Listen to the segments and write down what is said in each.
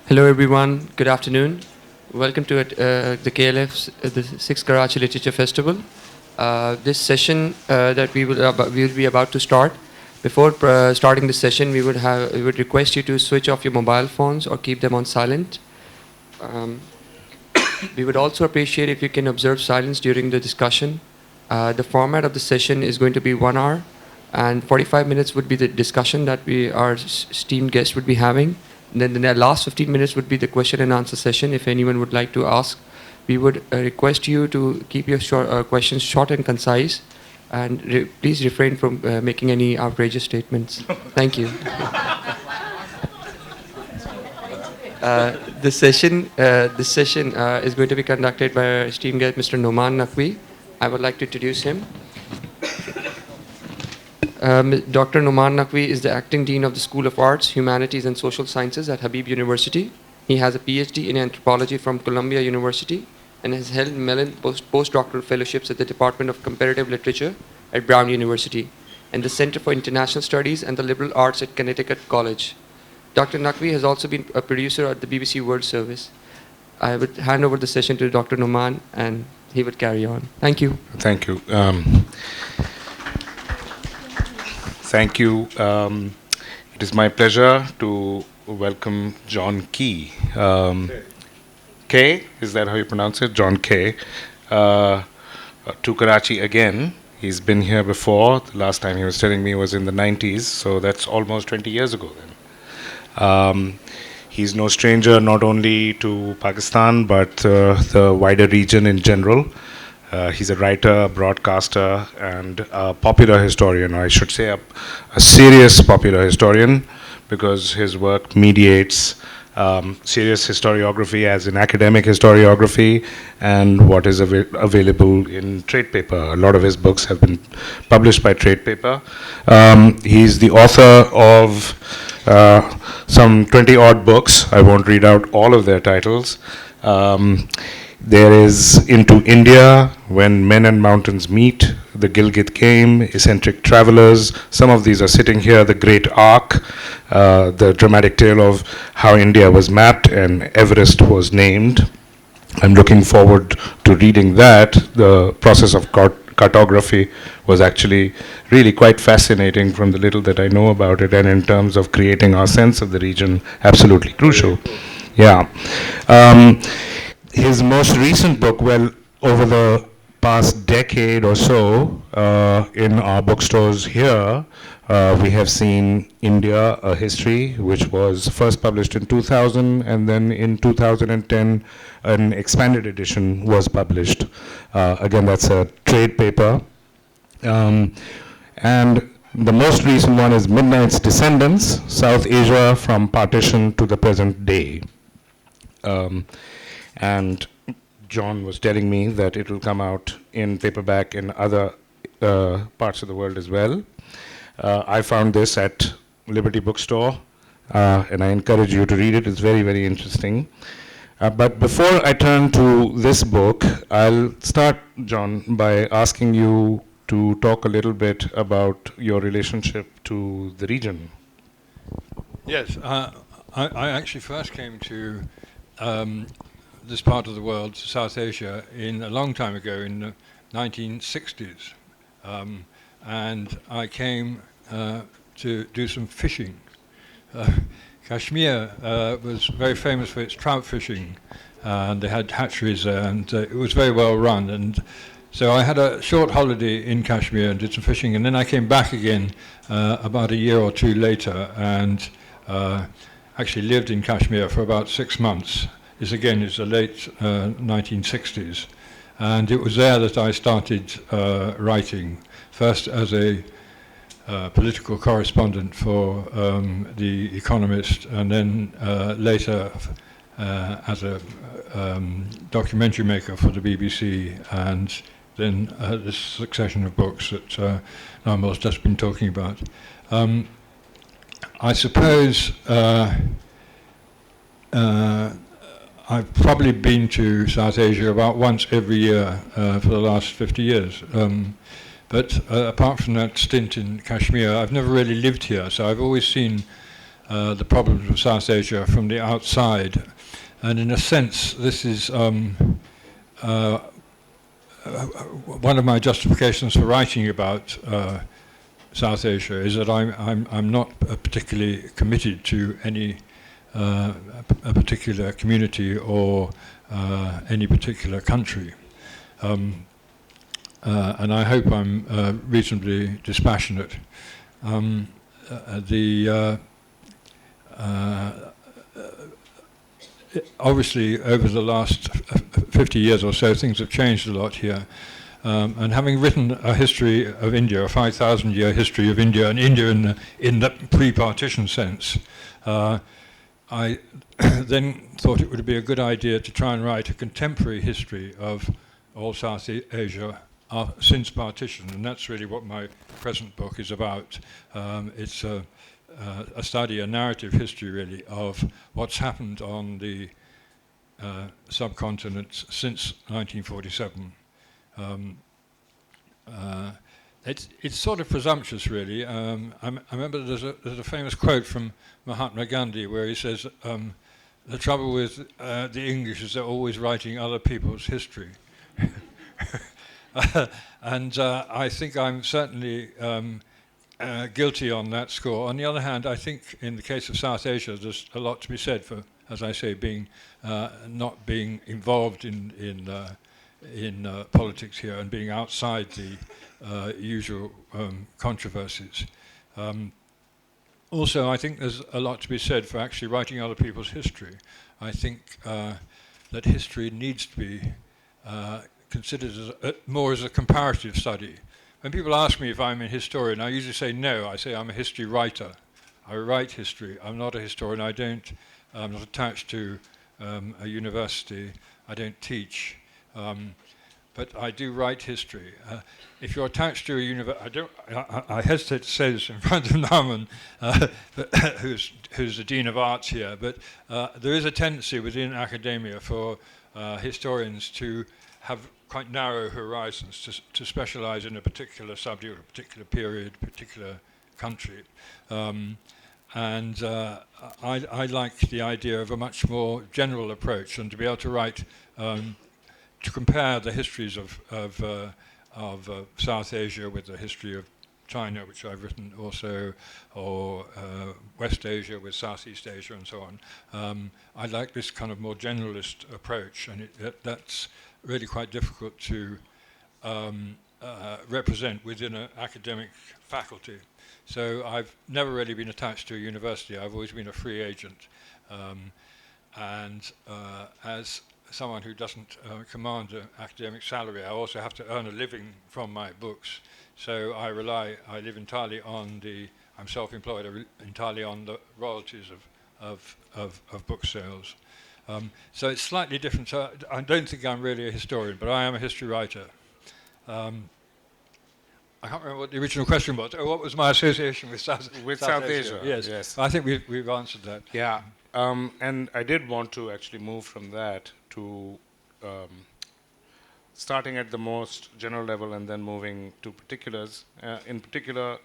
Hello everyone, good afternoon. Welcome to the KLF's the 6th Karachi Literature Festival. This session that we will be about to start. Before starting this session, we would request you to switch off your mobile phones or keep them on silent. We would also appreciate if you can observe silence during the discussion. The format of the session is going to be 1 hour, and 45 minutes would be the discussion that our esteemed guests would be having. And then the last 15 minutes would be the question and answer session. If anyone would like to ask, we would request you to keep your questions short and concise, and please refrain from making any outrageous statements. Thank you. This session is going to be conducted by our esteemed guest, Mr. Nauman Naqvi. I would like to introduce him. Dr. Nauman Naqvi is the acting dean of the School of Arts, Humanities and Social Sciences at Habib University. He has a PhD in anthropology from Columbia University and has held Mellon postdoctoral fellowships at the Department of Comparative Literature at Brown University and the Center for International Studies and the Liberal Arts at Connecticut College. Dr. Naqvi has also been a producer at the BBC World Service. I would hand over the session to Dr. Nauman and he would carry on. Thank you. Thank you. Thank you. It is my pleasure to welcome John Keay. Keay, is that how you pronounce it? John Keay. To Karachi again. He's been here before. The last time he was telling me was in the 90s, so that's almost 20 years ago then. He's no stranger not only to Pakistan, but the wider region in general. He's a writer, broadcaster, and a popular historian, or I should say a serious popular historian, because his work mediates serious historiography as in academic historiography and what is available in trade paper. A lot of his books have been published by trade paper. He's the author of some 20-odd books. I won't read out all of their titles. There is Into India, When Men and Mountains Meet, The Gilgit Game, Eccentric Travelers. Some of these are sitting here. The Great Arc, the dramatic tale of how India was mapped and Everest was named. I'm looking forward to reading that. The process of cartography was actually really quite fascinating from the little that I know about it, and in terms of creating our sense of the region, absolutely crucial. Yeah. His most recent book, well, over the past decade or so, in our bookstores here, we have seen India, A History, which was first published in 2000, and then in 2010, an expanded edition was published. Again, that's a trade paper. And the most recent one is Midnight's Descendants, South Asia from Partition to the Present Day. And John was telling me that it will come out in paperback in other parts of the world as well. I found this at Liberty Bookstore, and I encourage you to read it. It's very, very interesting. But before I turn to this book, I'll start, John, by asking you to talk a little bit about your relationship to the region. Yes, I actually first came to this part of the world, South Asia, in a long time ago, in the 1960s. And I came to do some fishing. Kashmir was very famous for its trout fishing, and they had hatcheries there, and it was very well run. And so I had a short holiday in Kashmir and did some fishing, and then I came back again about a year or two later, and actually lived in Kashmir for about 6 months. This again is the late 1960s, and it was there that I started writing, first as a political correspondent for The Economist, and then later as a documentary maker for the BBC, and then this succession of books that Nauman's just been talking about. I suppose I've probably been to South Asia about once every year for the last 50 years. But apart from that stint in Kashmir, I've never really lived here, so I've always seen the problems of South Asia from the outside. And in a sense, this is one of my justifications for writing about South Asia is that I'm not particularly committed to any a particular community or any particular country. And I hope I'm reasonably dispassionate. Obviously, over the last 50 years or so, things have changed a lot here. And having written a history of India, a 5,000-year history of India, and India in the pre-partition sense, I then thought it would be a good idea to try and write a contemporary history of all South Asia since partition, and that's really what my present book is about. It's a study, a narrative history, really, of what's happened on the subcontinent since 1947. It's sort of presumptuous, really. I remember there's a famous quote from Mahatma Gandhi where he says, the trouble with the English is they're always writing other people's history. And I think I'm certainly guilty on that score. On the other hand, I think in the case of South Asia, there's a lot to be said for, as I say, being not being involved in politics here and being outside the usual controversies. Also, I think there's a lot to be said for actually writing other people's history. I think that history needs to be considered more as a comparative study. When people ask me if I'm a historian, I usually say no. I say I'm a history writer. I write history. I'm not a historian. I'm not attached to a university. I don't teach. But I do write history. If you're attached to a university, I hesitate to say this in front of Nauman, who's the Dean of Arts here, but there is a tendency within academia for historians to have quite narrow horizons, to specialize in a particular subject, a particular period, a particular country. And I like the idea of a much more general approach and to be able to write, to compare the histories of South Asia with the history of China, which I've written also, or West Asia with Southeast Asia and so on. I like this kind of more generalist approach, and that's really quite difficult to represent within an academic faculty. So I've never really been attached to a university. I've always been a free agent. And as someone who doesn't command an academic salary, I also have to earn a living from my books. So I live entirely on I'm self-employed, entirely on the royalties of book sales. So it's slightly different. So I don't think I'm really a historian, but I am a history writer. I can't remember what the original question was. Oh, what was my association with South Asia? Yes. I think we've answered that. Yeah. And I did want to actually move from that to starting at the most general level and then moving to particulars. In particular,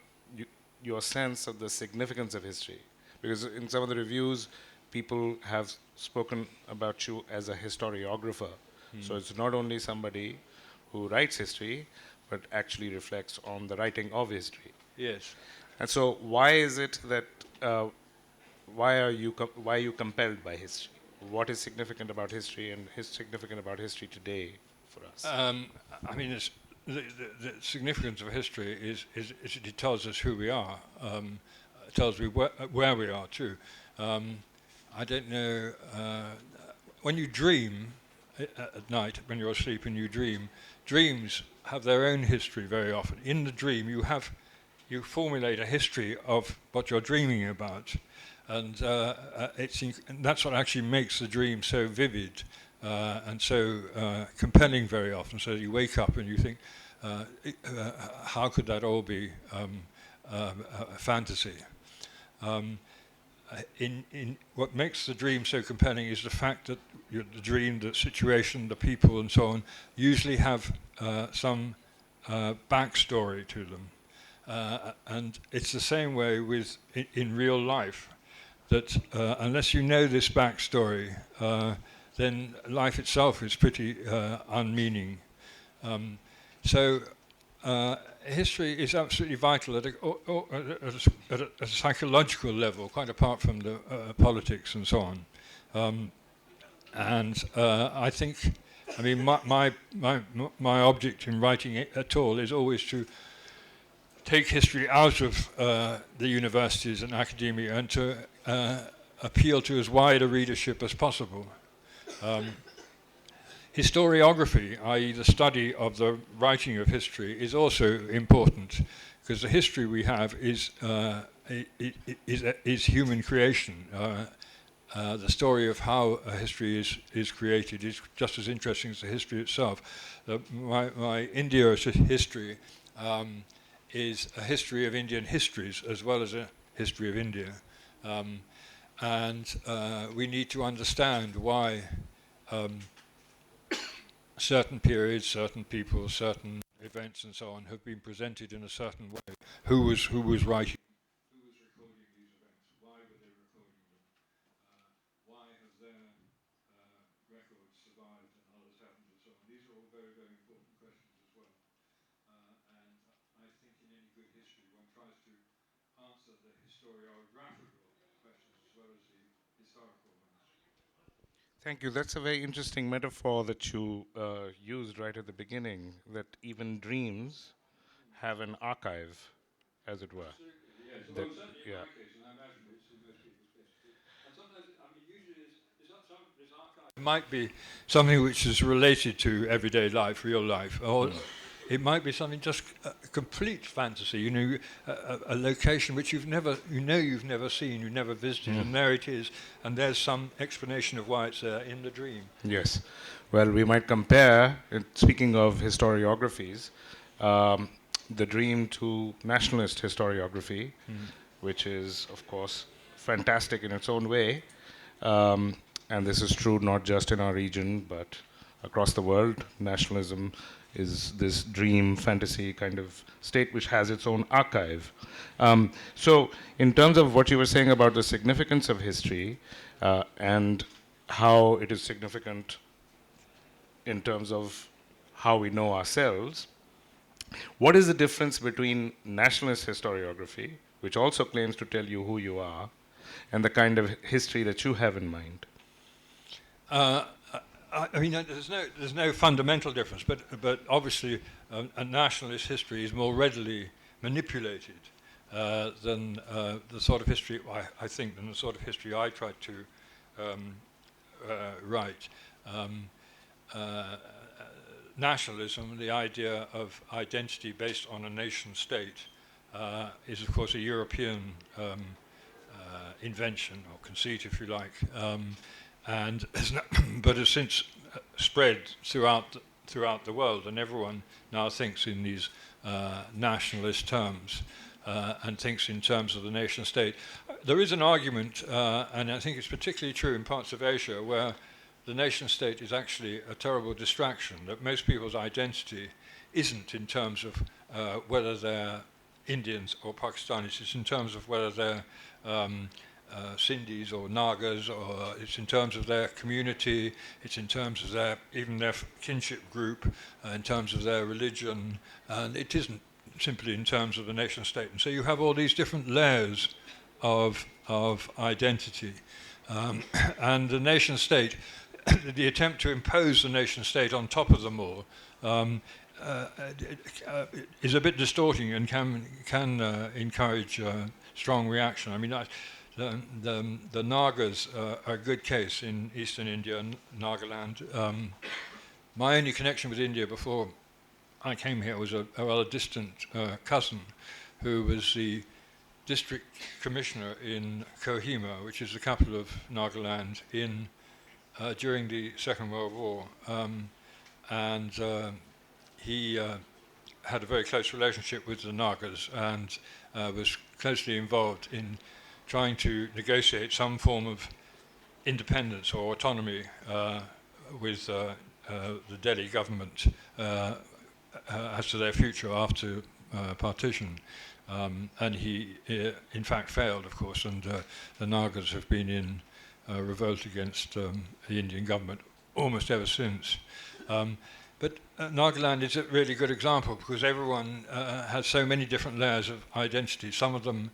your sense of the significance of history. Because in some of the reviews, people have spoken about you as a historiographer. So it's not only somebody who writes history, but actually reflects on the writing of history. Yes. And so why is it that, why are you compelled by history? What is significant about history and is significant about history today for us? I mean, the significance of history is it tells us who we are. It tells me where we are too. I don't know, when you dream at night, when you're asleep and you dream, dreams have their own history very often. In the dream, you formulate a history of what you're dreaming about, and that's what actually makes the dream so vivid and so compelling very often. So you wake up and you think, how could that all be a fantasy? In what makes the dream so compelling is the fact that the dream, the situation, the people, and so on, usually have some backstory to them, and it's the same way in real life. that unless you know this backstory, then life itself is pretty unmeaning. So history is absolutely vital at a psychological level, quite apart from the politics and so on. And I think, I mean, my object in writing it at all is always to take history out of the universities and academia and to appeal to as wide a readership as possible. Historiography, i.e. the study of the writing of history, is also important because the history we have is human creation. The story of how a history is created is just as interesting as the history itself. My India history is a history of Indian histories as well as a history of India. And we need to understand why certain periods, certain people, certain events and so on have been presented in a certain way. Who was writing? Who was recording these events? Why were they recording them? Why have their records survived and others haven't and so on? These are all very, very important questions as well. And I think in any good history one tries to answer the historiographical questions as well as the historical ones. Thank you. That's a very interesting metaphor that you used right at the beginning, that even dreams have an archive, as it were. Absolutely, yes. That, Well, certainly in yeah. my case, and I imagine it's in most people's cases. And sometimes, I mean, usually this archive might be something which is related to everyday life, real life, or it might be something just a complete fantasy. You know, a location which you've never seen, you've never visited, and there it is, and there's some explanation of why it's there in the dream. Yes. Well, we might compare, speaking of historiographies, the dream to nationalist historiography, which is, of course, fantastic in its own way. And this is true not just in our region, but across the world. Nationalism is this dream, fantasy kind of state which has its own archive. So, in terms of what you were saying about the significance of history and how it is significant in terms of how we know ourselves, what is the difference between nationalist historiography, which also claims to tell you who you are, and the kind of history that you have in mind? I mean, there's no fundamental difference, but obviously a nationalist history is more readily manipulated than the sort of history I think than the sort of history I tried to write. Nationalism, the idea of identity based on a nation state, is of course a European invention or conceit, if you like, and but has since spread throughout the world, and everyone now thinks in these nationalist terms and thinks in terms of the nation state. There is an argument, and I think it's particularly true in parts of Asia, where the nation state is actually a terrible distraction, that most people's identity isn't in terms of whether they're Indians or Pakistanis, it's in terms of whether they're Sindhis or Nagas, or it's in terms of their community, it's in terms of their kinship group, in terms of their religion, and it isn't simply in terms of the nation state. And so you have all these different layers of identity. And the nation state, the attempt to impose the nation state on top of them all, is a bit distorting and can encourage strong reaction. I mean, the Nagas are a good case in eastern India, Nagaland. My only connection with India before I came here was a rather distant cousin who was the district commissioner in Kohima, which is the capital of Nagaland, during the Second World War. And he had a very close relationship with the Nagas and was closely involved in trying to negotiate some form of independence or autonomy with the Delhi government as to their future after partition. And he, in fact, failed, of course, and the Nagas have been in revolt against the Indian government almost ever since. But Nagaland is a really good example because everyone has so many different layers of identity. Some of them,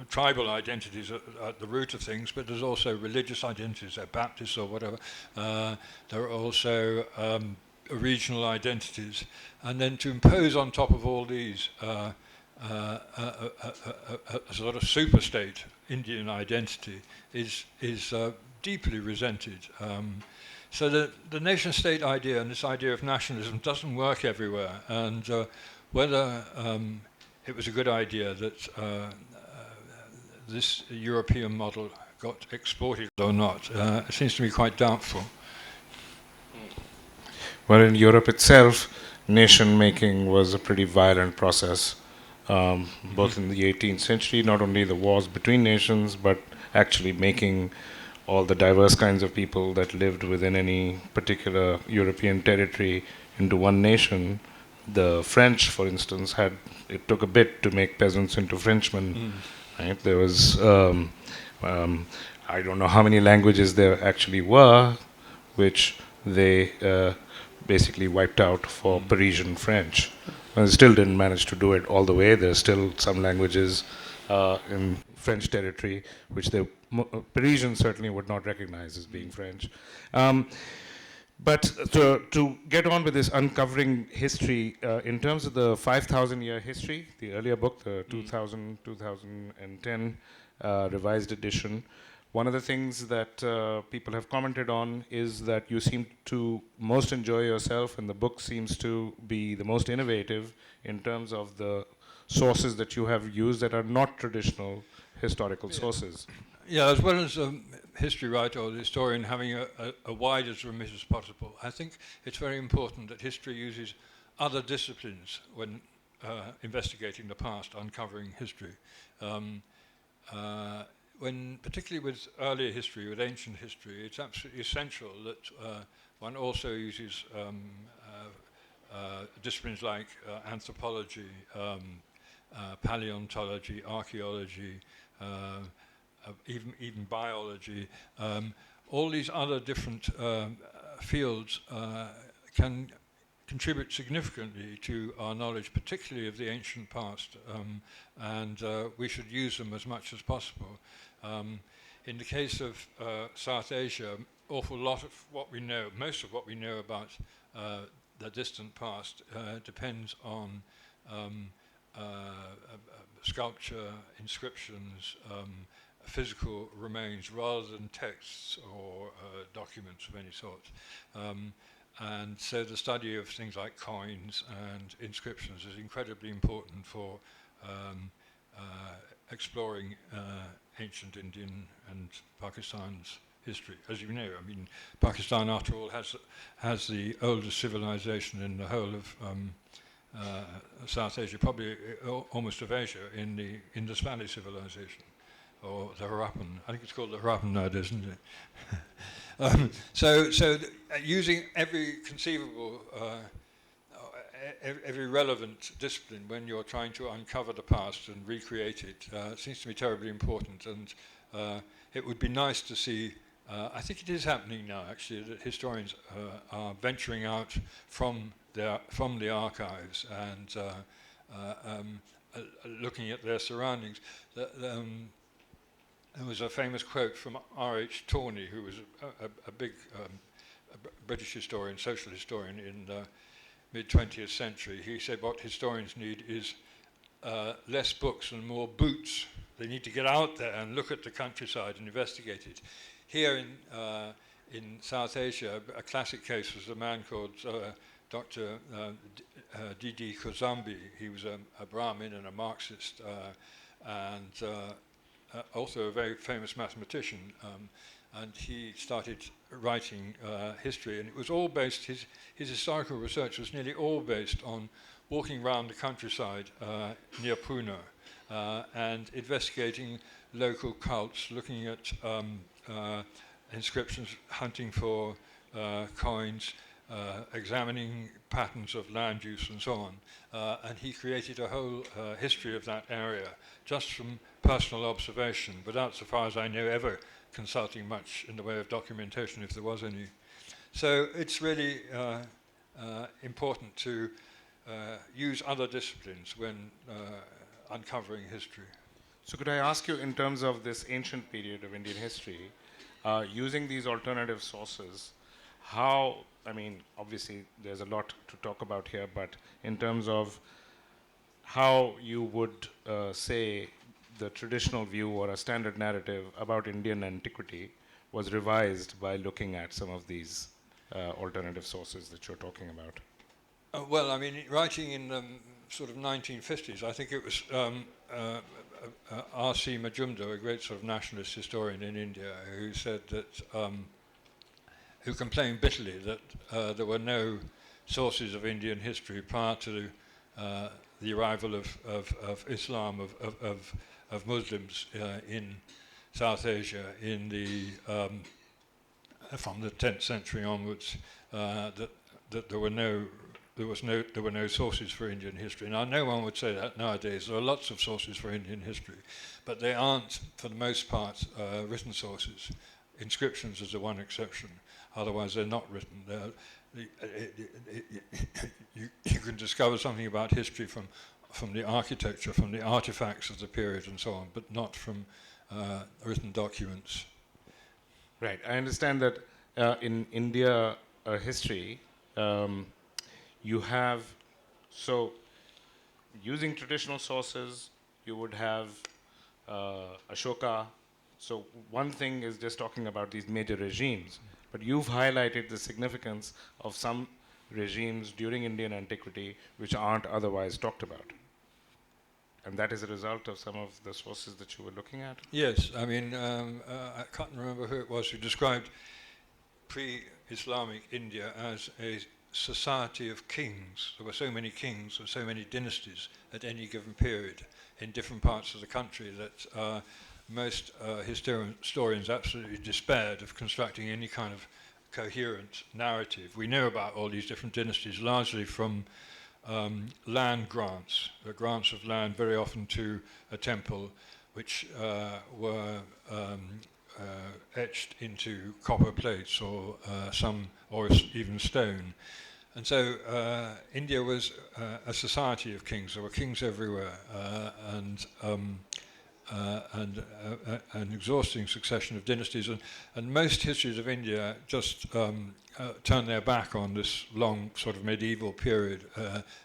tribal identities are at the root of things, but there's also religious identities, they're Baptists or whatever. There are also regional identities. And then to impose on top of all these a sort of super-state Indian identity is deeply resented. So the nation-state idea and this idea of nationalism doesn't work everywhere, and whether it was a good idea that this European model got exported or not, it seems to me quite doubtful. Well, in Europe itself, nation-making was a pretty violent process, both in the 18th century, not only the wars between nations, but actually making all the diverse kinds of people that lived within any particular European territory into one nation. The French, for instance, it took a bit to make peasants into Frenchmen. Right? There was, I don't know how many languages there actually were, which they basically wiped out for Parisian French. And they still didn't manage to do it all the way. There's still some languages in French territory which the Parisians certainly would not recognize as being French. But to get on with this uncovering history, in terms of the 5,000-year history, the earlier book, the 2010 revised edition, one of the things that people have commented on is that you seem to most enjoy yourself, and the book seems to be the most innovative in terms of the sources that you have used that are not traditional historical sources. Yeah, as well as a history writer or the historian having a wide as remit as possible, I think it's very important that history uses other disciplines when investigating the past, uncovering history. Particularly with earlier history, with ancient history, it's absolutely essential that one also uses disciplines like anthropology, paleontology, archaeology, even biology. All these other different fields can contribute significantly to our knowledge, particularly of the ancient past, and we should use them as much as possible. In the case of South Asia, awful lot of what we know, most of what we know about the distant past depends on sculpture, inscriptions, physical remains rather than texts or documents of any sort. And so the study of things like coins and inscriptions is incredibly important for exploring ancient Indian and Pakistan's history. As you know, I mean, Pakistan, after all, has the oldest civilization in the whole of South Asia, probably almost of Asia, in the Indus Valley civilization, or the Harappan. I think it's called the Harappan nowadays, isn't it? So using every conceivable, every relevant discipline when you're trying to uncover the past and recreate it seems to me terribly important, and it would be nice to see. I think it is happening now, actually, that historians are venturing out from the archives and looking at their surroundings. There was a famous quote from R.H. Tawney, who was a big British historian, social historian in the mid-20th century. He said what historians need is less books and more boots. They need to get out there and look at the countryside and investigate it. Here in South Asia, a classic case was a man called Dr. D.D. Kozambi. He was a Brahmin and a Marxist, and also a very famous mathematician. And he started writing history, and it was all based, his historical research was nearly all based on walking around the countryside near Pune and investigating local cults, looking at inscriptions, hunting for coins, examining patterns of land use and so on. And he created a whole history of that area just from personal observation, without, so far as I know, ever consulting much in the way of documentation, if there was any. So it's really important to use other disciplines when uncovering history. So could I ask you, in terms of this ancient period of Indian history, using these alternative sources, how, I mean, obviously there's a lot to talk about here, but in terms of how you would say the traditional view or a standard narrative about Indian antiquity was revised by looking at some of these alternative sources that you're talking about? Well, I mean, writing in the sort of 1950s, I think it was R.C. Majumdar, a great sort of nationalist historian in India, who said that, who complained bitterly that there were no sources of Indian history prior to the arrival of Islam, of Muslims in South Asia in the from the 10th century onwards, that there were no sources for Indian history. Now, no one would say that nowadays. There are lots of sources for Indian history, but they aren't, for the most part, written sources. Inscriptions is the one exception. Otherwise, they're not written. You can discover something about history from the architecture, from the artifacts of the period, and so on, but not from written documents. Right. I understand that in India history, you have, so using traditional sources, you would have Ashoka. So one thing is just talking about these major regimes, but you've highlighted the significance of some regimes during Indian antiquity which aren't otherwise talked about. And that is a result of some of the sources that you were looking at? Yes, I mean, I can't remember who it was who described pre-Islamic India as a society of kings. There were so many kings and so many dynasties at any given period in different parts of the country that most historians absolutely despaired of constructing any kind of coherent narrative. We know about all these different dynasties largely from land grants, the grants of land very often to a temple, which were etched into copper plates or even stone. And so India was a society of kings. There were kings everywhere, and an exhausting succession of dynasties, and most histories of India just turn their back on this long sort of medieval period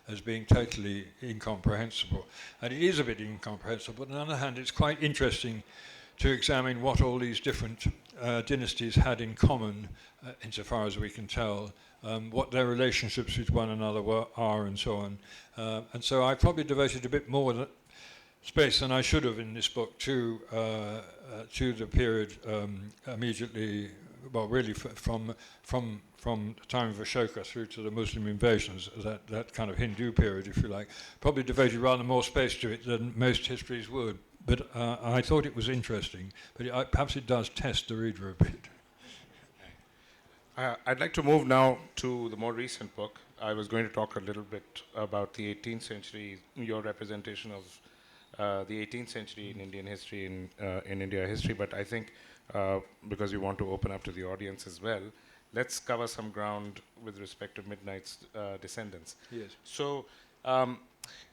as being totally incomprehensible. And it is a bit incomprehensible, but on the other hand, it's quite interesting to examine what all these different dynasties had in common, insofar as we can tell, what their relationships with one another are, and so on. And so I probably devoted a bit more space than I should have in this book to the period immediately, well, really from the time of Ashoka through to the Muslim invasions, that kind of Hindu period, if you like. Probably devoted rather more space to it than most histories would. But I thought it was interesting, but perhaps it does test the reader a bit. I'd like to move now to the more recent book. I was going to talk a little bit about the 18th century, your representation of the 18th century in Indian history, in India history, but I think because we want to open up to the audience as well, let's cover some ground with respect to Midnight's descendants. Yes. So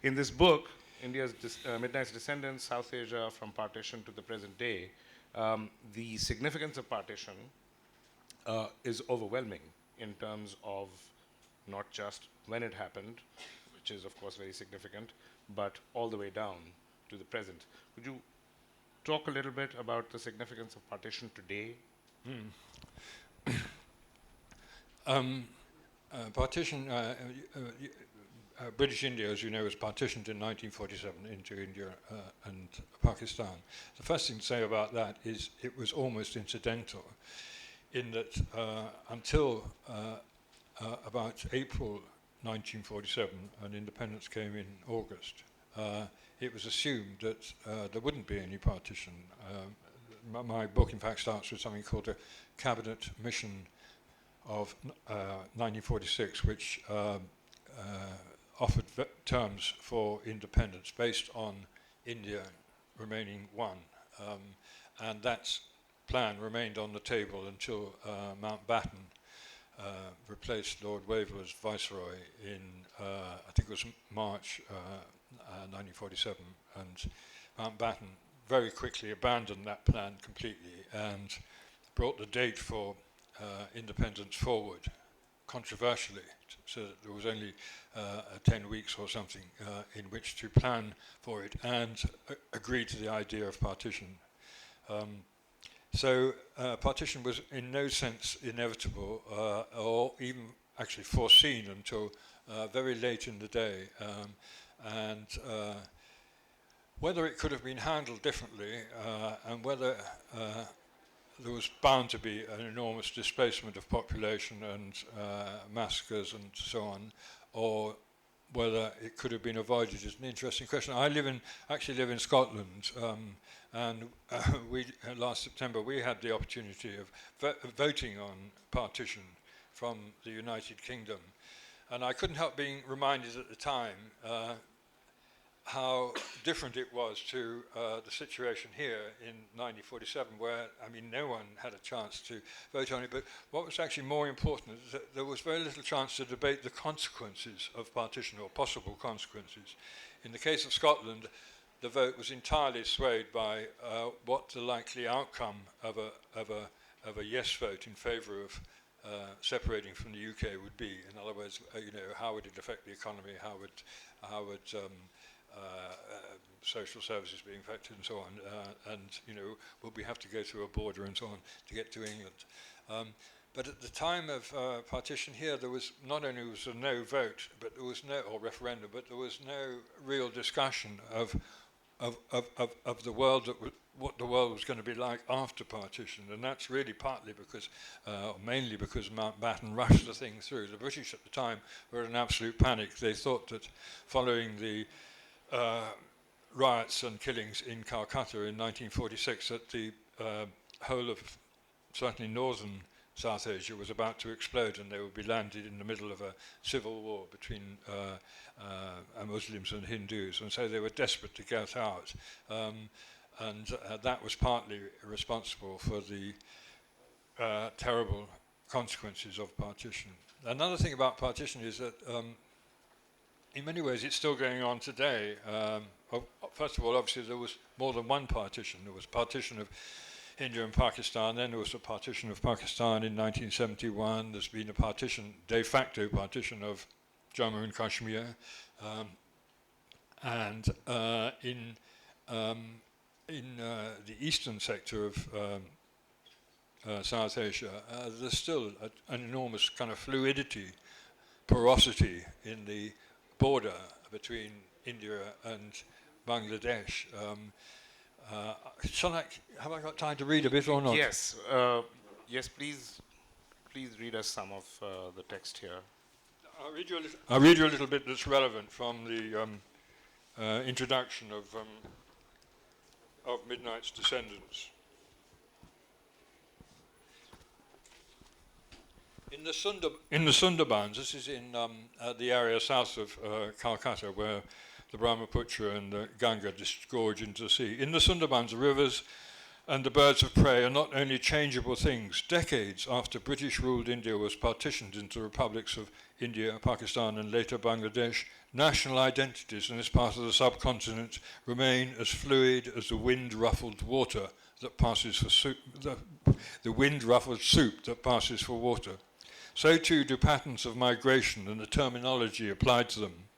in this book, India's Midnight's Descendants, South Asia from Partition to the Present Day, the significance of partition is overwhelming in terms of not just when it happened, which is of course very significant, but all the way down to the present. Would you talk a little bit about the significance of partition today? Partition, British India, as you know, was partitioned in 1947 into India and Pakistan. The first thing to say about that is it was almost incidental, in that until about April 1947, and independence came in August, it was assumed that there wouldn't be any partition. My book, in fact, starts with something called a cabinet mission of 1946, which offered terms for independence based on India remaining one. And that plan remained on the table until Mountbatten replaced Lord Waverley as Viceroy in, I think it was March 1947, and Mountbatten very quickly abandoned that plan completely and brought the date for independence forward, controversially, so that there was only 10 weeks or something in which to plan for it and agree to the idea of partition. So partition was in no sense inevitable or even actually foreseen until very late in the day. And whether it could have been handled differently and whether there was bound to be an enormous displacement of population and massacres and so on, or whether it could have been avoided is an interesting question. I actually live in Scotland, and last September we had the opportunity of voting on partition from the United Kingdom, and I couldn't help being reminded at the time how different it was to the situation here in 1947, where, I mean, no one had a chance to vote on it. But what was actually more important is that there was very little chance to debate the consequences of partition, or possible consequences. In the case of Scotland, the vote was entirely swayed by what the likely outcome of a yes vote in favour of separating from the UK would be. In other words, how would it affect the economy? How would social services being affected and so on, and would we have to go through a border and so on to get to England? But at the time of partition here, there was not only was there no vote, but there was or referendum, but there was no real discussion of the world, what the world was going to be like after partition, and that's really partly because, mainly because Mountbatten rushed the thing through. The British at the time were in an absolute panic. They thought that following the riots and killings in Calcutta in 1946, that the whole of certainly northern South Asia was about to explode, and they would be landed in the middle of a civil war between Muslims and Hindus, and so they were desperate to get out, and that was partly responsible for the terrible consequences of partition. Another thing about partition is that in many ways, it's still going on today. First of all, obviously, there was more than one partition. There was partition of India and Pakistan. Then there was a partition of Pakistan in 1971. There's been a partition, de facto partition of Jammu and Kashmir. And in the eastern sector of South Asia, there's still an enormous kind of fluidity, porosity in the border between India and Bangladesh. Have I got time to read a bit or not? Yes, yes. Please read us some of the text here. I'll read you a little bit that's relevant from the introduction of Midnight's Descendants. In the Sundarbans, this is in the area south of Calcutta, where the Brahmaputra and the Ganga disgorge into the sea. In the Sundarbans, the rivers and the birds of prey are not only changeable things. Decades after British-ruled India was partitioned into republics of India, Pakistan, and later Bangladesh, national identities in this part of the subcontinent remain as fluid as the wind-ruffled water that passes for soup. The wind-ruffled soup that passes for water. So too do patterns of migration and the terminology applied to them.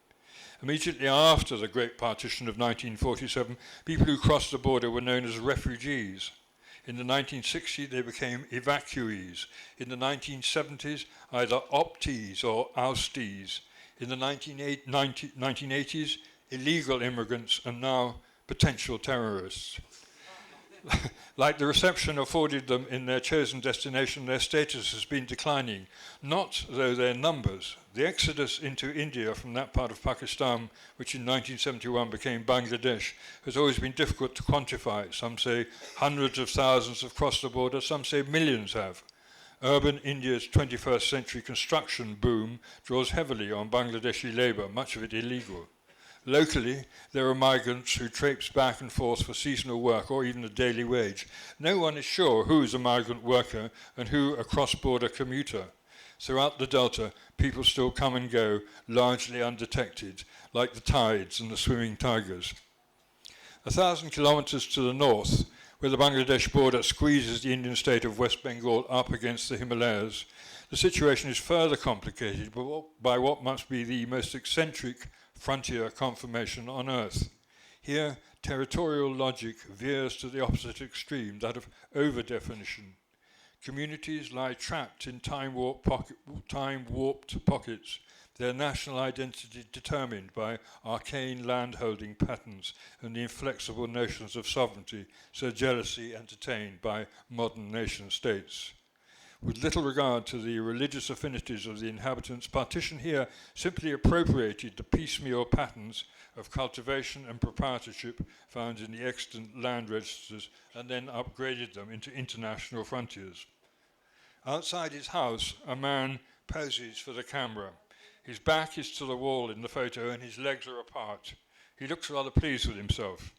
Immediately after the Great Partition of 1947, people who crossed the border were known as refugees. In the 1960s, they became evacuees. In the 1970s, either optees or oustees. In the 1980s, illegal immigrants, and now potential terrorists. Like the reception afforded them in their chosen destination, their status has been declining, not though their numbers. The exodus into India from that part of Pakistan, which in 1971 became Bangladesh, has always been difficult to quantify. Some say hundreds of thousands have crossed the border, some say millions have. Urban India's 21st century construction boom draws heavily on Bangladeshi labour, much of it illegal. Locally, there are migrants who traipse back and forth for seasonal work or even a daily wage. No one is sure who is a migrant worker and who a cross-border commuter. Throughout the Delta, people still come and go, largely undetected, like the tides and the swimming tigers. 1,000 kilometres to the north, where the Bangladesh border squeezes the Indian state of West Bengal up against the Himalayas, the situation is further complicated by what must be the most eccentric frontier conformation on Earth. Here, territorial logic veers to the opposite extreme, that of over-definition. Communities lie trapped in time-warped pockets, their national identity determined by arcane landholding patterns and the inflexible notions of sovereignty so jealously entertained by modern nation-states. With little regard to the religious affinities of the inhabitants, partition here simply appropriated the piecemeal patterns of cultivation and proprietorship found in the extant land registers and then upgraded them into international frontiers. Outside his house, a man poses for the camera. His back is to the wall in the photo and his legs are apart. He looks rather pleased with himself.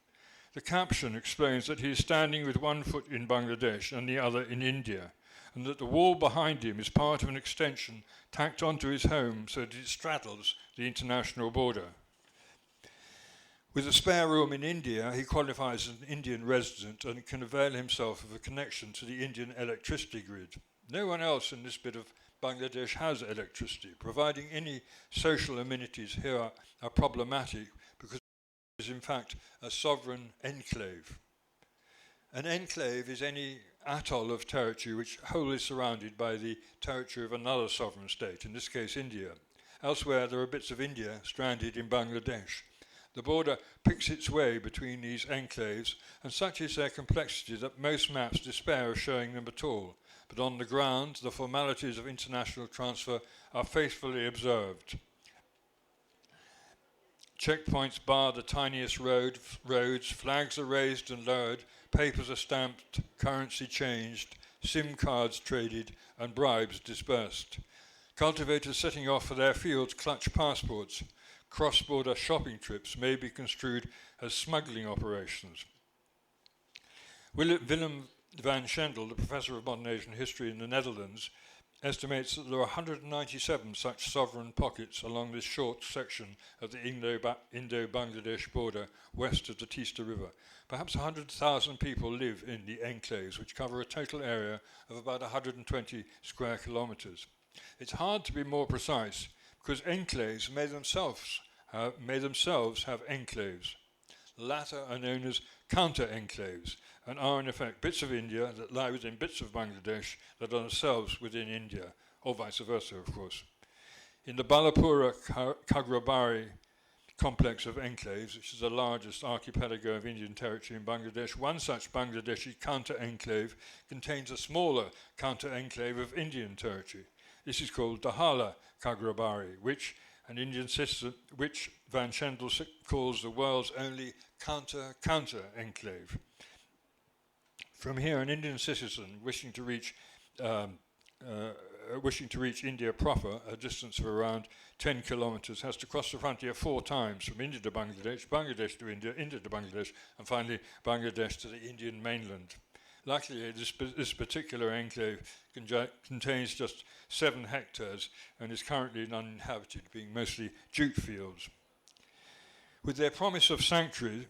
The caption explains that he is standing with one foot in Bangladesh and the other in India, and that the wall behind him is part of an extension tacked onto his home so that it straddles the international border. With a spare room in India, he qualifies as an Indian resident and can avail himself of a connection to the Indian electricity grid. No one else in this bit of Bangladesh has electricity. Providing any social amenities here are problematic because it is in fact a sovereign enclave. An enclave is any atoll of territory which wholly surrounded by the territory of another sovereign state, in this case India. Elsewhere there are bits of India stranded in Bangladesh. The border picks its way between these enclaves, and such is their complexity that most maps despair of showing them at all. But on the ground, the formalities of international transfer are faithfully observed. Checkpoints bar the tiniest roads, flags are raised and lowered, papers are stamped, currency changed, SIM cards traded, and bribes dispersed. Cultivators setting off for their fields clutch passports. Cross-border shopping trips may be construed as smuggling operations. Willem van Schendel, the professor of modern Asian history in the Netherlands, estimates that there are 197 such sovereign pockets along this short section of the Indo-Bangladesh border west of the Teesta River. Perhaps 100,000 people live in the enclaves, which cover a total area of about 120 square kilometers. It's hard to be more precise, because enclaves may themselves have enclaves. The latter are known as counter-enclaves and are in effect bits of India that lie within bits of Bangladesh that are themselves within India, or vice versa, of course. In the Balapura Kagrabari complex of enclaves, which is the largest archipelago of Indian territory in Bangladesh, one such Bangladeshi counter-enclave contains a smaller counter-enclave of Indian territory. This is called Dahala Kagrabari, which Van Schendel calls the world's only counter enclave. From here, an Indian citizen wishing to reach India proper, a distance of around 10 kilometers, has to cross the frontier 4 times from India to Bangladesh, Bangladesh to India, India to Bangladesh, and finally Bangladesh to the Indian mainland. Luckily, this particular enclave contains just 7 hectares and is currently uninhabited, being mostly jute fields. With their promise of sanctuary,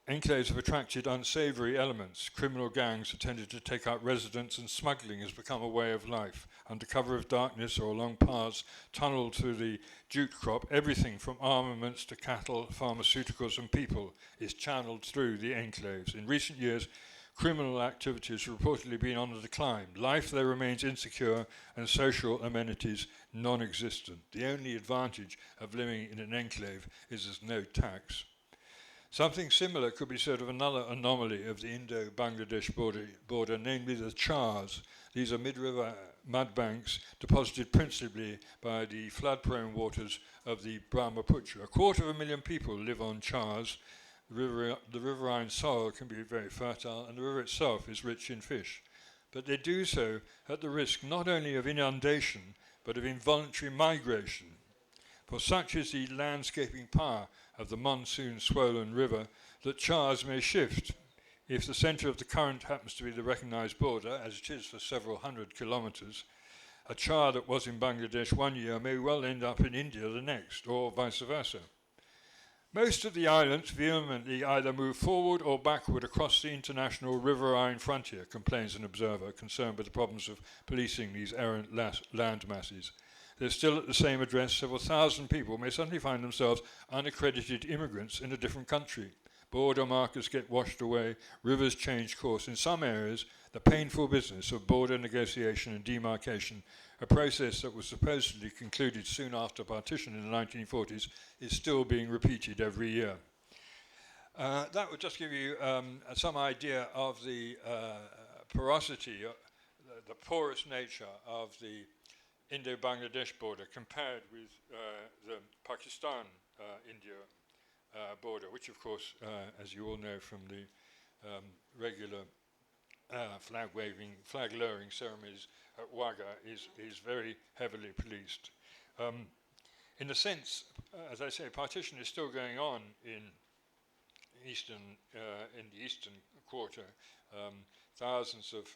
enclaves have attracted unsavory elements. Criminal gangs have tended to take out residents, and smuggling has become a way of life. Under cover of darkness or along paths tunneled through the jute crop, everything from armaments to cattle, pharmaceuticals and people is channeled through the enclaves. In recent years, criminal activities have reportedly been on the decline. Life there remains insecure and social amenities non-existent. The only advantage of living in an enclave is there's no tax. Something similar could be said of another anomaly of the Indo-Bangladesh border, namely the chars. These are mid-river mudbanks deposited principally by the flood-prone waters of the Brahmaputra. 250,000 people live on chars. The riverine soil can be very fertile, and the river itself is rich in fish. but they do so at the risk not only of inundation, but of involuntary migration. For such is the landscaping power of the monsoon-swollen river that chars may shift. If the centre of the current happens to be the recognised border, as it is for several hundred kilometres, a char that was in Bangladesh one year may well end up in India the next, or vice versa. Most of the islands vehemently either move forward or backward across the international riverine frontier, complains an observer concerned with the problems of policing these errant land masses. They're still at the same address. Several thousand people may suddenly find themselves unaccredited immigrants in a different country. Border markers get washed away, rivers change course. In some areas, the painful business of border negotiation and demarcation, a process that was supposedly concluded soon after partition in the 1940s, is still being repeated every year. That would just give you some idea of the porosity, the porous nature of the Indo-Bangladesh border compared with the Pakistan-India border, which of course, as you all know from the regular flag-waving, flag-lowering ceremonies at Wagga, is very heavily policed. In a sense, as I say, partition is still going on in the eastern quarter. Thousands of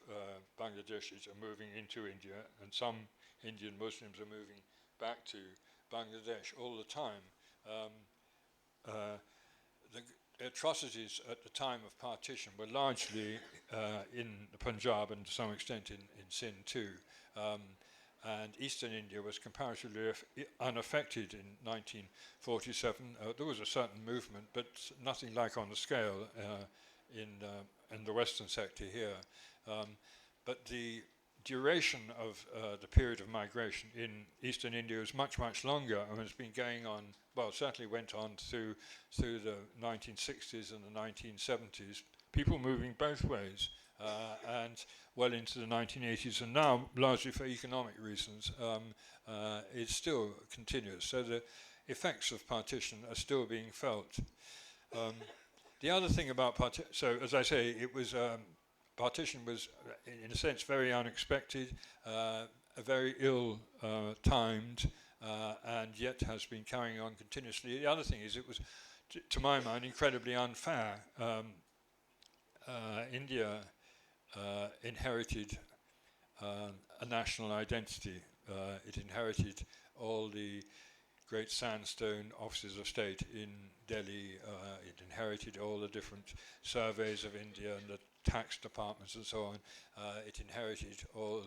Bangladeshis are moving into India, and some Indian Muslims are moving back to Bangladesh all the time. The atrocities at the time of partition were largely in the Punjab and to some extent in Sindh too. And eastern India was comparatively unaffected in 1947. There was a certain movement, but nothing like on the scale in the western sector here. But the duration of the period of migration in eastern India is much, much longer and has been going on, well, certainly went on through the 1960s and the 1970s, people moving both ways, and well into the 1980s, and now, largely for economic reasons, it still continues. So the effects of partition are still being felt. The other thing about partition, so as I say, it was partition was, in a sense, very unexpected, very ill-timed, and yet has been carrying on continuously. The other thing is it was, to my mind, incredibly unfair. India inherited a national identity. It inherited all the great sandstone offices of state in Delhi. It inherited all the different surveys of India and the tax departments and so on. It inherited all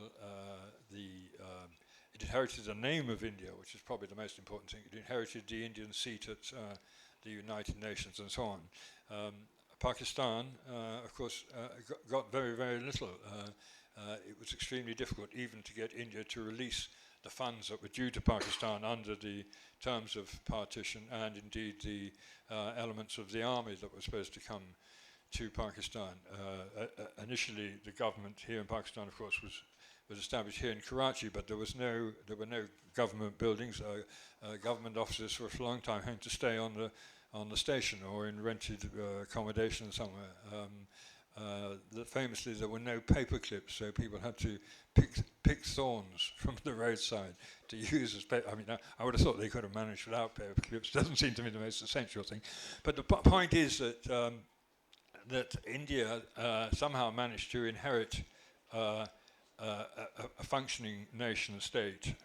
it inherited the name of India, which is probably the most important thing. It inherited the Indian seat at the United Nations and so on. Pakistan, of course, got very, very little. It was extremely difficult even to get India to release the funds that were due to Pakistan under the terms of partition, and indeed the elements of the army that were supposed to come to Pakistan. Initially, the government here in Pakistan, of course, was established here in Karachi, but there were no government buildings. Government officers for a long time had to stay on the station or in rented accommodation somewhere. Famously, there were no paper clips, so people had to pick thorns from the roadside to use as paper. I mean, I would have thought they could have managed without paper clips. Doesn't seem to me the most essential thing. But the point is that that India somehow managed to inherit a functioning nation state,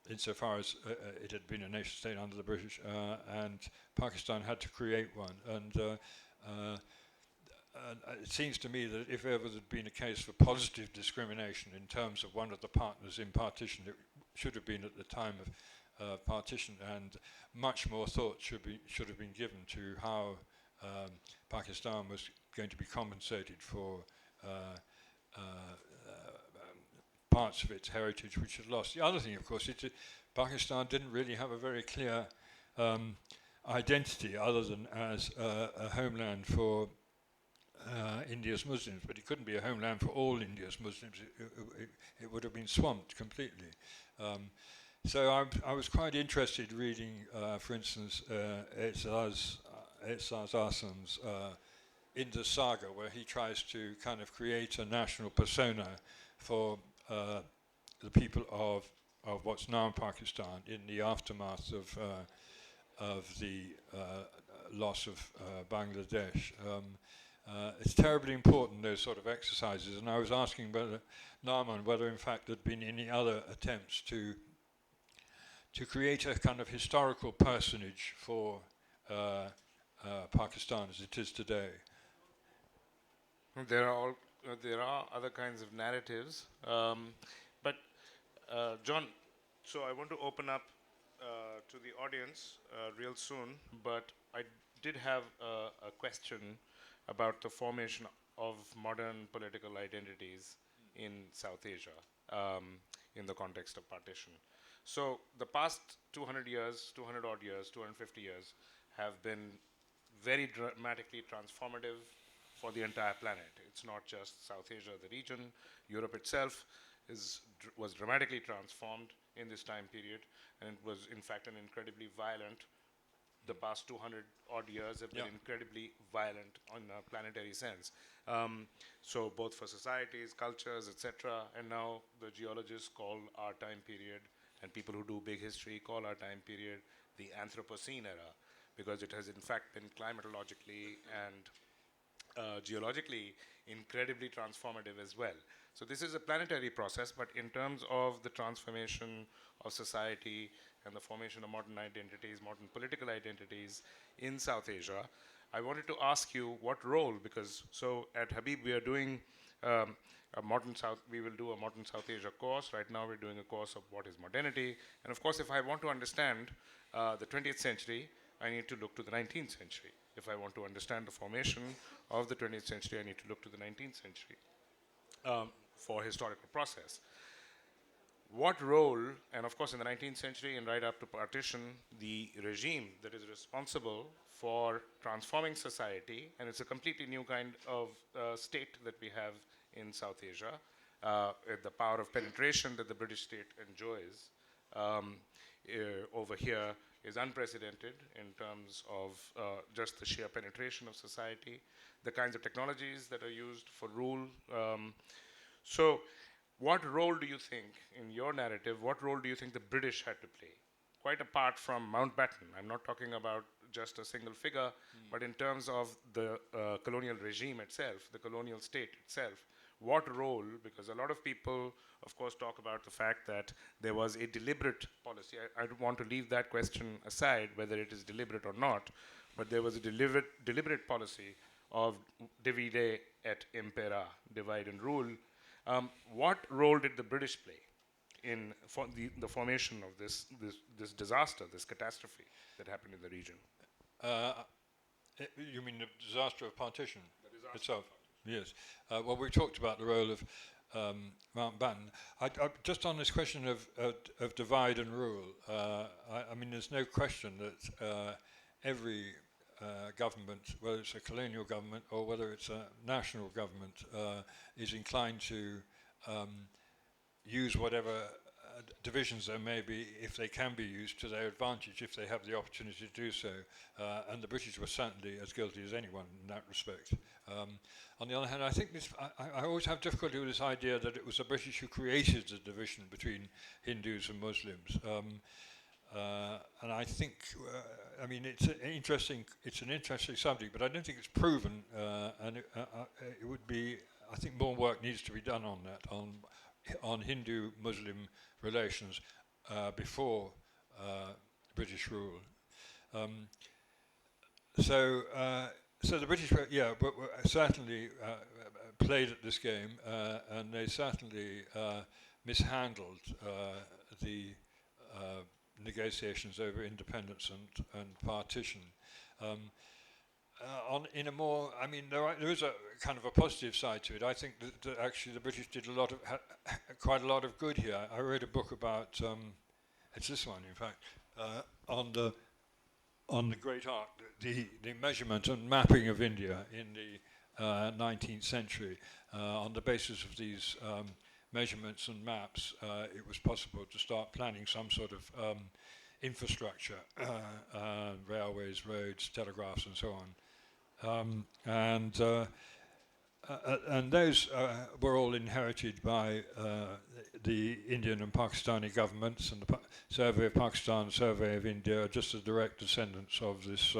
insofar as it had been a nation state under the British, and Pakistan had to create one. And it seems to me that if ever there'd been a case for positive discrimination in terms of one of the partners in partition, it should have been at the time of partition, and much more thought should have been given to how Pakistan was going to be compensated for parts of its heritage which it lost. The other thing, of course, is that Pakistan didn't really have a very clear identity other than as a homeland for India's Muslims, but it couldn't be a homeland for all India's Muslims. It would have been swamped completely. So I was quite interested reading, for instance, E'tizaz Asam's in the saga where he tries to kind of create a national persona for the people of what's now in Pakistan in the aftermath of the loss of Bangladesh. It's terribly important, those sort of exercises, and I was asking Nauman whether in fact there'd been any other attempts to create a kind of historical personage for Pakistan as it is today. There are other kinds of narratives, but John. So I want to open up to the audience real soon, but I did have a question about the formation of modern political identities in South Asia in the context of partition. So the past 200 years, 200 odd years, 250 years have been very dramatically transformative for the entire planet. It's not just South Asia, the region. Europe itself was dramatically transformed in this time period, and it was in fact an incredibly violent. The past 200 odd years have been incredibly violent in a planetary sense. So both for societies, cultures, etc. And now the geologists call our time period, and people who do big history call our time period the Anthropocene era, because it has in fact been climatologically and geologically incredibly transformative as well. So this is a planetary process, but in terms of the transformation of society and the formation of modern identities, modern political identities in South Asia, I wanted to ask you what role, because so at Habib we are doing we will do a modern South Asia course. Right now we're doing a course of what is modernity, and of course if I want to understand the 20th century, I need to look to the 19th century. If I want to understand the formation of the 20th century, I need to look to the 19th century for historical process. What role, and of course in the 19th century and right up to partition, the regime that is responsible for transforming society, and it's a completely new kind of state that we have in South Asia, the power of penetration that the British state enjoys over here is unprecedented in terms of just the sheer penetration of society, the kinds of technologies that are used for rule. So what role do you think, in your narrative, what role do you think the British had to play? Quite apart from Mountbatten, I'm not talking about just a single figure, but in terms of the colonial regime itself, the colonial state itself, what role, because a lot of people, of course, talk about the fact that there was a deliberate policy. I don't want to leave that question aside, whether it is deliberate or not, but there was a deliberate policy of divide et impera, divide and rule. What role did the British play in the formation of this disaster, this catastrophe that happened in the region? You mean the disaster of partition itself? Yes. Well, we talked about the role of Mountbatten. Just on this question of divide and rule, I mean, there's no question that every government, whether it's a colonial government or whether it's a national government, is inclined to use whatever divisions there may be, if they can be used to their advantage, if they have the opportunity to do so. And the British were certainly as guilty as anyone in that respect. On the other hand, I think I always have difficulty with this idea that it was the British who created the division between Hindus and Muslims. And I think, I mean, it's an interesting subject, but I don't think it's proven, and it would be, I think more work needs to be done on that, on Hindu-Muslim relations before British rule. So the British were certainly played at this game, and they certainly mishandled the negotiations over independence and partition. In a more, I mean, there is a kind of a positive side to it. I think that actually the British did quite a lot of good here. I read a book about, it's this one in fact, on the Great Arc, the measurement and mapping of India in the 19th century. On the basis of these measurements and maps, it was possible to start planning some sort of infrastructure, railways, roads, telegraphs, and so on. And those were all inherited by the Indian and Pakistani governments, and the Survey of Pakistan, Survey of India, are just the direct descendants of this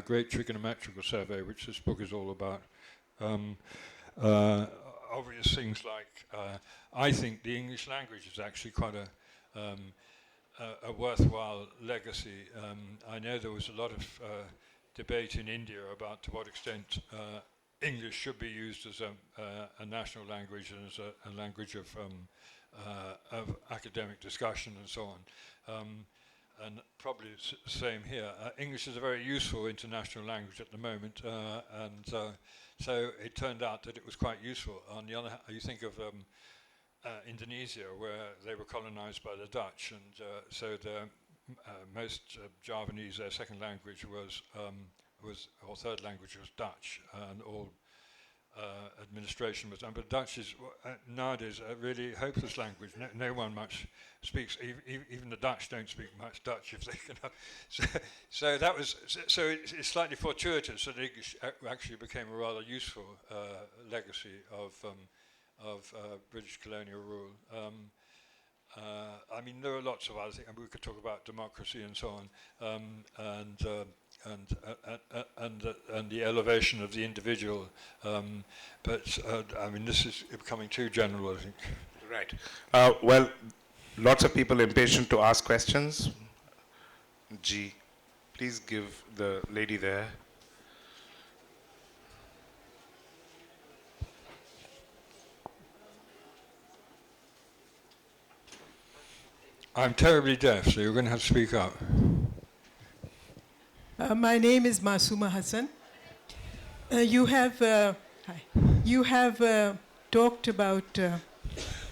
great trigonometrical survey, which this book is all about. Obvious things like, I think the English language is actually quite a worthwhile legacy. I know there was a lot of debate in India about to what extent English should be used as a national language and as a language of academic discussion and so on. And probably the same here. English is a very useful international language at the moment, and so it turned out that it was quite useful. On the other hand, you think of Indonesia, where they were colonized by the Dutch, and so most Javanese, their second language was, or third language was Dutch, and all administration was done. But Dutch is nowadays a really hopeless language. No one much speaks. Even the Dutch don't speak much Dutch if they can. So that was. So it's slightly fortuitous that English actually became a rather useful legacy of British colonial rule. I mean, there are lots of other things, and we could talk about democracy and so on, and the elevation of the individual. But I mean, this is becoming too general, I think. Right. Well, lots of people impatient to ask questions. G, please give the lady there. I'm terribly deaf, so you're going to have to speak up. My name is Masuma Hassan. You have talked about the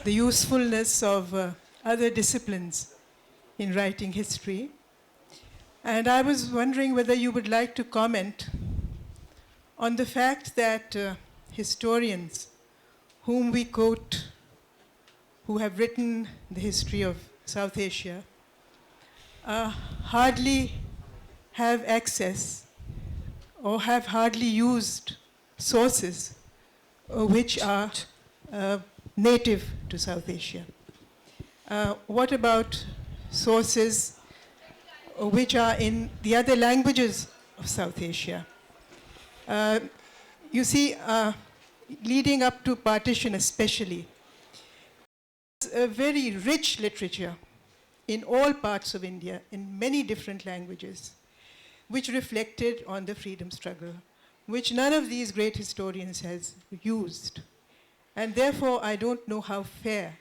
usefulness of other disciplines in writing history. And I was wondering whether you would like to comment on the fact that historians whom we quote, who have written the history of South Asia, hardly have access or have hardly used sources which are native to South Asia. What about sources which are in the other languages of South Asia? You see, leading up to partition especially, a very rich literature in all parts of India, in many different languages, which reflected on the freedom struggle, which none of these great historians has used. And therefore, I don't know how fair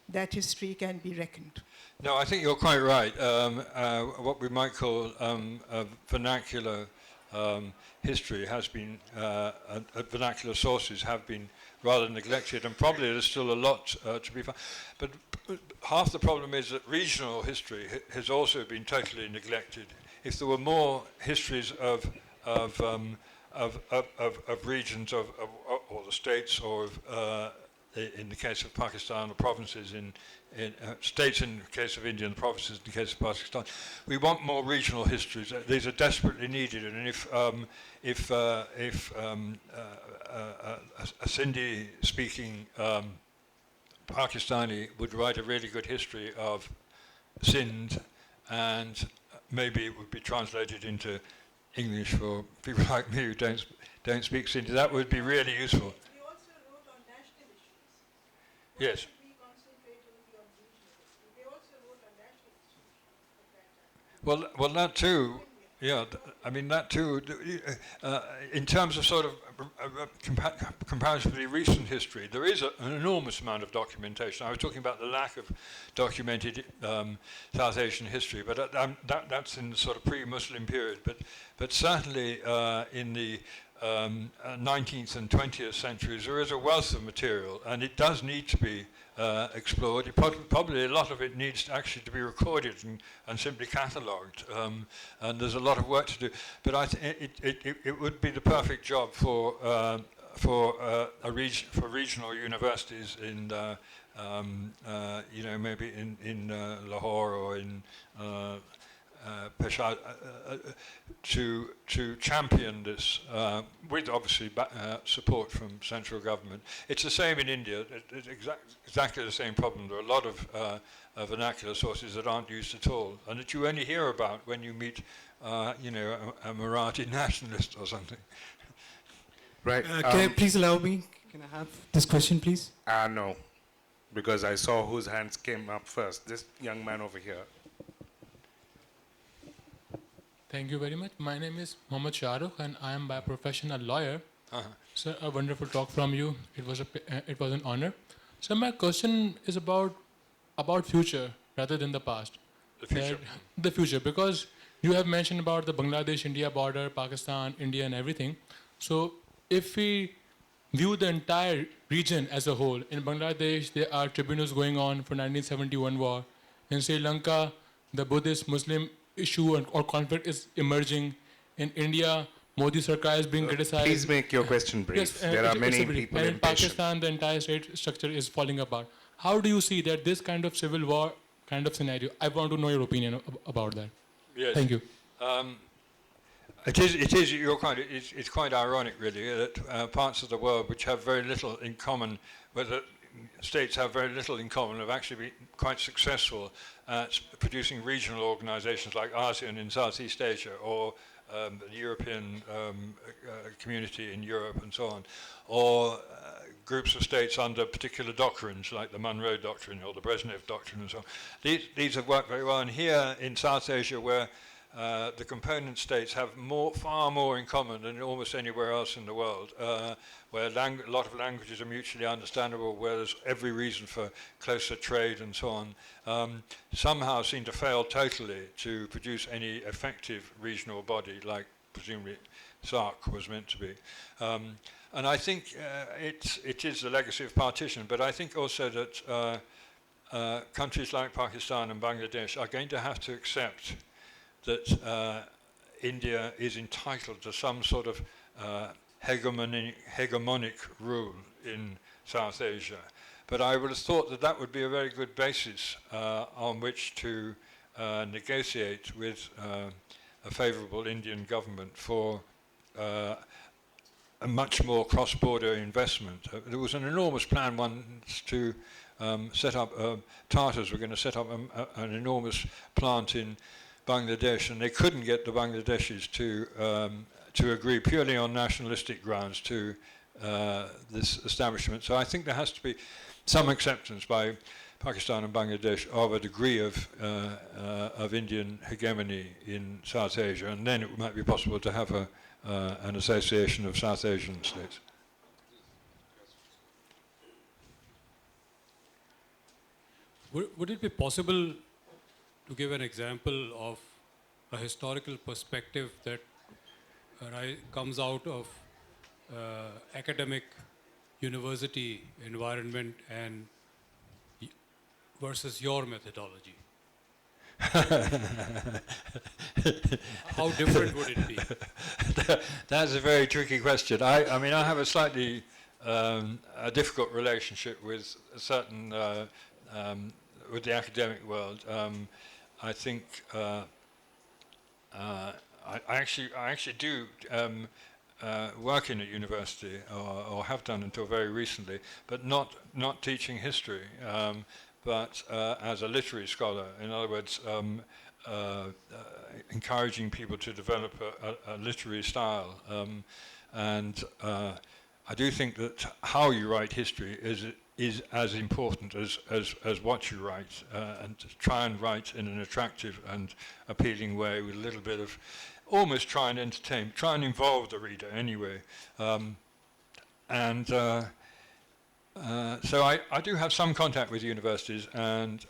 that history can be reckoned. No, I think you're quite right. What we might call a vernacular history has been, vernacular sources have been rather neglected, and probably there's still a lot to be found. But half the problem is that regional history has also been totally neglected. If there were more histories of regions or the states, or in the case of Pakistan, the provinces in states in the case of India, and the provinces in the case of Pakistan. We want more regional histories. These are desperately needed. And if a Sindhi-speaking Pakistani would write a really good history of Sindh, and maybe it would be translated into English for people like me who don't speak Sindhi, that would be really useful. He also wrote on national issues. Yes. We concentrate only on regional issues. They also wrote on national issues at that time. Well, that too. Yeah, I mean that too. In terms of sort of comparatively recent history, there is an enormous amount of documentation. I was talking about the lack of documented South Asian history, but that's in the sort of pre-Muslim period. But certainly in the 19th and 20th centuries, there is a wealth of material, and it does need to be explored. Probably a lot of it needs actually to be recorded and simply catalogued, and there's a lot of work to do. But I think it would be the perfect job for regional universities in maybe in Lahore or in Peshawar, to champion this with obviously support from central government. It's the same in India. It's exactly the same problem. There are a lot of vernacular sources that aren't used at all, and that you only hear about when you meet, you know, a Marathi nationalist or something. Right. Can I please allow me? Can I have this question, please? No, because I saw whose hands came up first. This young man over here. Thank you very much. My name is Mohammad Shahrukh, and I am by profession a lawyer. Sir, a wonderful talk from you. It was an honor. So my question is about future rather than the past. The future. The future, because you have mentioned about the Bangladesh-India border, Pakistan, India, and everything. So if we view the entire region as a whole, in Bangladesh there are tribunals going on for 1971 war. In Sri Lanka, the Buddhist-Muslim issue or conflict is emerging. In India, Modi Sarkar is being criticized. Please make your question brief. Yes, There are many brief. people And in impatient. Pakistan, the entire state structure is falling apart. How do you see that this kind of civil war kind of scenario? I want to know your opinion about that. Yes. Thank you. It's quite ironic, really, that parts of the world which have very little in common, where the states have very little in common, have actually been quite successful at producing regional organizations like ASEAN in Southeast Asia, or the European community in Europe and so on, or groups of states under particular doctrines like the Monroe Doctrine or the Brezhnev Doctrine and so on. These have worked very well. And here in South Asia, where the component states have far more in common than almost anywhere else in the world, where a lot of languages are mutually understandable, where there's every reason for closer trade and so on, somehow seem to fail totally to produce any effective regional body like presumably SARC was meant to be. And I think it is the legacy of partition, but I think also that countries like Pakistan and Bangladesh are going to have to accept that India is entitled to some sort of hegemonic rule in South Asia. But I would have thought that that would be a very good basis on which to negotiate with a favourable Indian government for a much more cross-border investment. There was an enormous plan once to set up, Tatars were going to set up an enormous plant in Bangladesh, and they couldn't get the Bangladeshis to agree purely on nationalistic grounds to this establishment. So I think there has to be some acceptance by Pakistan and Bangladesh of a degree of Indian hegemony in South Asia, and then it might be possible to have an association of South Asian states. Would it be possible to give an example of a historical perspective that comes out of academic university environment and versus your methodology? How different would it be? That's a very tricky question. I mean, I have a slightly a difficult relationship with a certain with the academic world. I think I actually do work in a university, or have done until very recently, but not teaching history, but as a literary scholar. In other words, encouraging people to develop a literary style. And I do think that how you write history is as important as what you write, and to try and write in an attractive and appealing way with a little bit of, almost try and entertain, try and involve the reader anyway. So I do have some contact with universities, and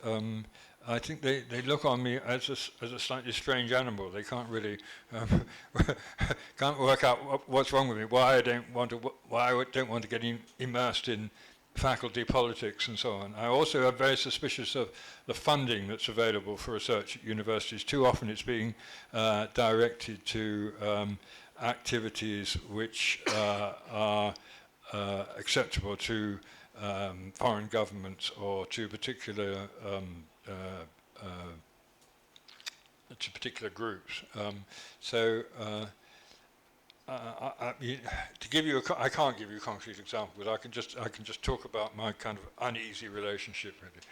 I think they look on me as a slightly strange animal. They can't really can't work out what's wrong with me, why I don't want to get immersed in faculty politics and so on. I also am very suspicious of the funding that's available for research at universities. Too often it's being directed to activities which are acceptable to foreign governments or to particular to particular groups. So to give you I can't give you a concrete example, but I can just talk about my kind of uneasy relationship with it.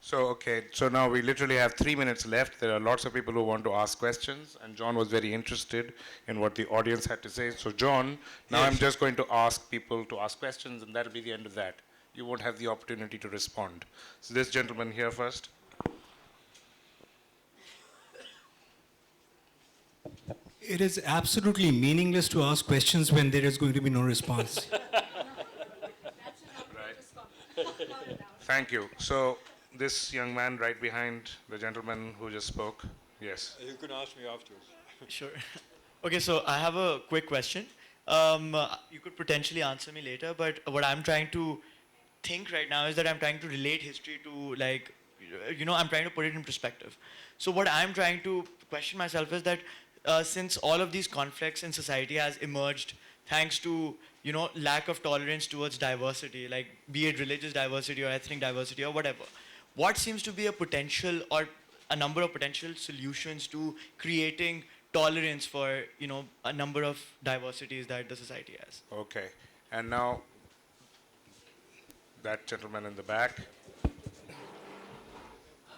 So, okay, so now we literally have 3 minutes left. There are lots of people who want to ask questions, and John was very interested in what the audience had to say. So, John, now I'm just going to ask people to ask questions, and that'll be the end of that. You won't have the opportunity to respond. So, this gentleman here first. It is absolutely meaningless to ask questions when there is going to be no response. Thank you. So, this young man right behind the gentleman who just spoke. Yes. You can ask me afterwards. Sure. Okay, so I have a quick question. You could potentially answer me later, but what I'm trying to think right now is that I'm trying to relate history to, like, I'm trying to put it in perspective. So what I'm trying to question myself is that since all of these conflicts in society has emerged thanks to, lack of tolerance towards diversity, like be it religious diversity or ethnic diversity or whatever, what seems to be a potential or a number of potential solutions to creating tolerance for, a number of diversities that the society has? Okay. And now, that gentleman in the back.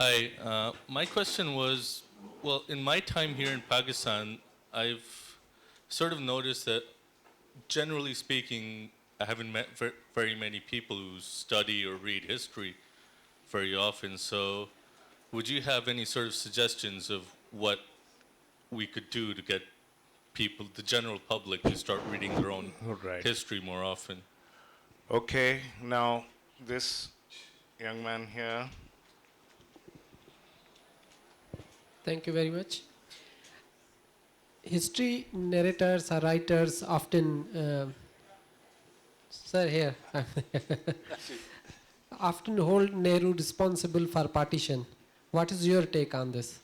Hi, my question was, well, in my time here in Pakistan, I've sort of noticed that, generally speaking, I haven't met very many people who study or read history very often. So would you have any sort of suggestions of what we could do to get people, the general public, to start reading their own history more often? Okay, now this young man here. Thank you very much. History narrators or writers often, sir, here, often hold Nehru responsible for partition. What is your take on this?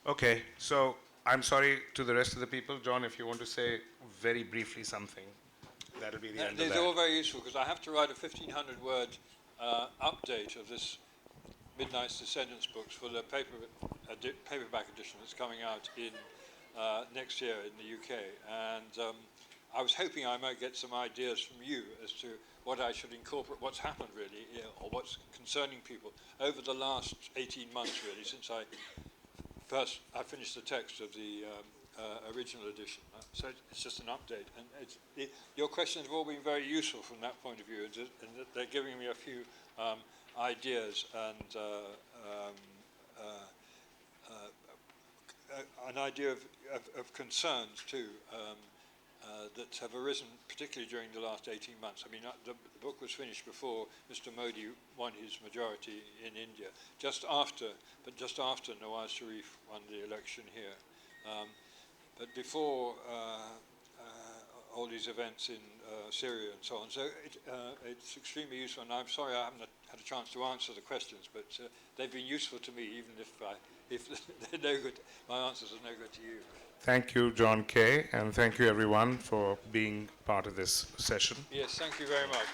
Okay, so I'm sorry to the rest of the people. John, if you want to say very briefly something, that'll be the end of These that. are all very useful because I have to write a 1,500-word update of this Midnight's Descendants books for the paperback edition that's coming out in next year in the UK. And I was hoping I might get some ideas from you as to what I should incorporate, what's happened really, or what's concerning people over the last 18 months really, since I finished the text of the original edition. So it's just an update. And your questions have all been very useful from that point of view, and they're giving me a few ideas and an idea of concerns too that have arisen particularly during the last 18 months. I mean, the book was finished before Mr. Modi won his majority in India, just after Nawaz Sharif won the election here. But before all these events in Syria and so on. So it's extremely useful, and I'm sorry I haven't had a chance to answer the questions, but they've been useful to me, even if they're no good, my answers are no good to you. Thank you, John Keay, and thank you everyone for being part of this session. Yes, thank you very much.